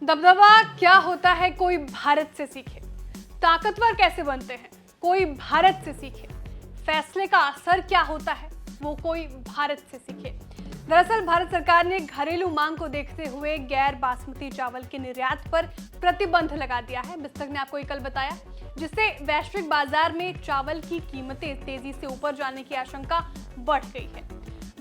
दबदबा क्या होता है कोई भारत से सीखे, ताकतवर कैसे बनते हैं कोई भारत से सीखे, फैसले का असर क्या होता है वो कोई भारत से सीखे। दरअसल भारत सरकार ने घरेलू मांग को देखते हुए गैर बासमती चावल के निर्यात पर प्रतिबंध लगा दिया है। बिस्तक ने आपको ये कल बताया, जिससे वैश्विक बाजार में चावल की कीमतें तेजी से ऊपर जाने की आशंका बढ़ गई है।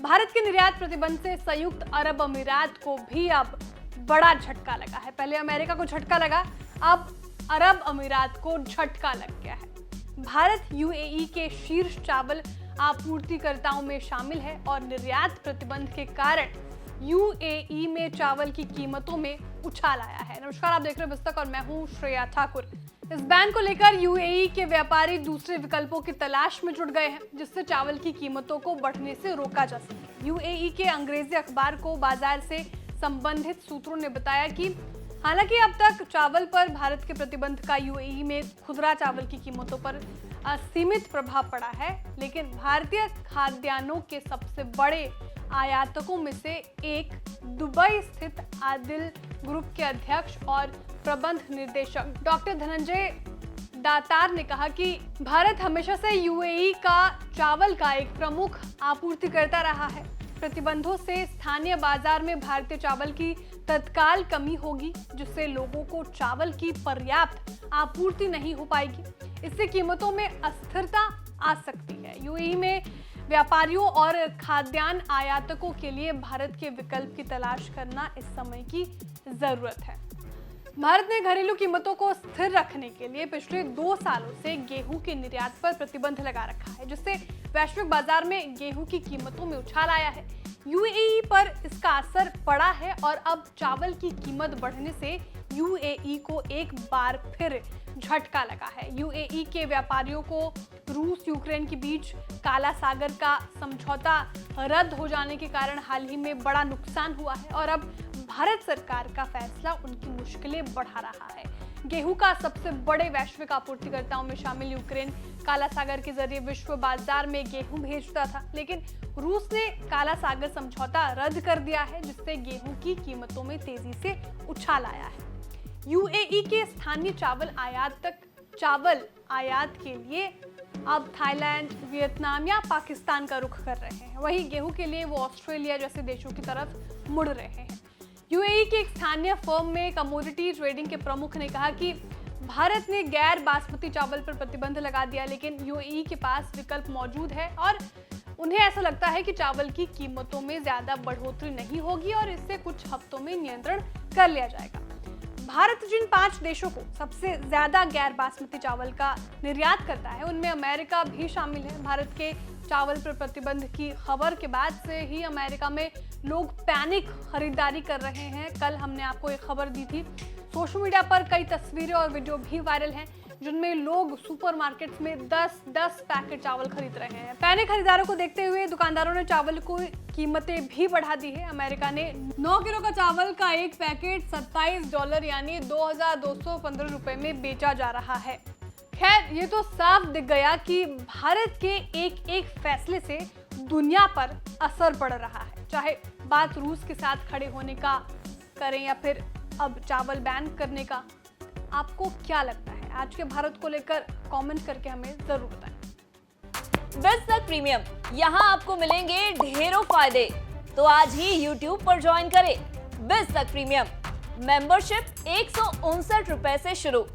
भारत के निर्यात प्रतिबंध से संयुक्त अरब अमीरात को भी अब बड़ा झटका लगा है। पहले अमेरिका को झटका लगा, अब अरब अमीरात को झटका लग गया है। भारत यूएई के शीर्ष चावल आपूर्तिकर्ताओं में शामिल है और निर्यात प्रतिबंध के कारण यूएई में चावल की कीमतों में उछाल आया है। नमस्कार, आप देख रहे हैं बिस्तक और मैं हूं श्रेया ठाकुर। इस बैन को लेकर यूएई के व्यापारी दूसरे विकल्पों की तलाश में जुट गए हैं, जिससे चावल की कीमतों को बढ़ने से रोका जा सके। यूएई के अंग्रेजी अखबार को बाजार से संबंधित सूत्रों ने बताया कि हालांकि अब तक चावल पर भारत के प्रतिबंध का यूएई में खुदरा चावल की कीमतों पर सीमित प्रभाव पड़ा है, लेकिन भारतीय खाद्यान्नों के सबसे बड़े आयातकों में से एक दुबई स्थित आदिल ग्रुप के अध्यक्ष और प्रबंध निर्देशक डॉक्टर धनंजय दातार ने कहा कि भारत हमेशा से यूएई का चावल का एक प्रमुख आपूर्तिकर्ता रहा है। प्रतिबंधों से स्थानीय बाजार में भारतीय चावल की तत्काल कमी होगी, जिससे लोगों को चावल की पर्याप्त आपूर्ति नहीं हो पाएगी। इससे कीमतों में अस्थिरता आ सकती है। यूएई में व्यापारियों और खाद्यान्न आयातकों के लिए भारत के विकल्प की तलाश करना इस समय की जरूरत है। भारत ने घरेलू कीमतों को स्थिर रखने के लिए पिछले 2 सालों से गेहूं के निर्यात पर प्रतिबंध लगा रखा है, जिससे वैश्विक बाजार में गेहूं की कीमतों में उछाल आया है। यूएई पर इसका असर पड़ा है और अब चावल की कीमत बढ़ने से यूएई को एक बार फिर झटका लगा है। यूएई के व्यापारियों को रूस यूक्रेन के बीच काला सागर का समझौता रद्द हो जाने के कारण हाल ही में बड़ा नुकसान हुआ है और अब भारत सरकार का फैसला उनकी मुश्किलें बढ़ा रहा है। गेहूं का सबसे बड़े वैश्विक आपूर्तिकर्ताओं में शामिल यूक्रेन काला सागर के जरिए विश्व बाजार में गेहूं भेजता था, लेकिन रूस ने काला सागर समझौता रद्द कर दिया है, जिससे गेहूं की कीमतों में तेजी से उछाल आया है। यूएई के स्थानीय चावल आयात के लिए अब थाईलैंड, वियतनाम या पाकिस्तान का रुख कर रहे हैं। वहीं गेहूं के लिए वो ऑस्ट्रेलिया जैसे देशों की तरफ मुड़ रहे हैं। यूएई की एक स्थानीय फर्म में कमोडिटी ट्रेडिंग के प्रमुख ने कहा कि भारत ने गैर बासमती चावल पर प्रतिबंध लगा दिया, लेकिन यूएई के पास विकल्प मौजूद है और उन्हें ऐसा लगता है कि चावल की कीमतों में ज्यादा बढ़ोतरी नहीं होगी और इससे कुछ हफ्तों में नियंत्रण कर लिया जाएगा। भारत जिन 5 देशों को सबसे ज्यादा गैर बासमती चावल का निर्यात करता है, उनमें अमेरिका भी शामिल है। भारत के चावल पर प्रतिबंध की खबर के बाद से ही अमेरिका में लोग पैनिक खरीदारी कर रहे हैं। कल हमने आपको एक खबर दी थी। सोशल मीडिया पर कई तस्वीरें और वीडियो भी वायरल हैं, जिनमें लोग सुपरमार्केट्स में 10-10 पैकेट चावल खरीद रहे हैं। पैनिक खरीदारों को देखते हुए दुकानदारों ने चावल को कीमतें भी बढ़ा दी है। अमेरिका ने 9 किलो का चावल का एक पैकेट $27 यानी 2215 रुपए में बेचा जा रहा है। खैर, ये तो साफ दिख गया कि भारत के एक फैसले से दुनिया पर असर पड़ रहा है। चाहे बात रूस के साथ खड़े होने का करें या फिर अब चावल बैन करने का, आपको क्या लगता है? आज के भारत को लेकर कमेंट करके हमें जरूर बताएं। बिस्तक प्रीमियम, यहाँ आपको मिलेंगे ढेरों फायदे, तो आज ही YouTube पर ज्वाइन करें। बिस्तक प्रीमियम मेंबरशिप 159 रुपए से शुरू।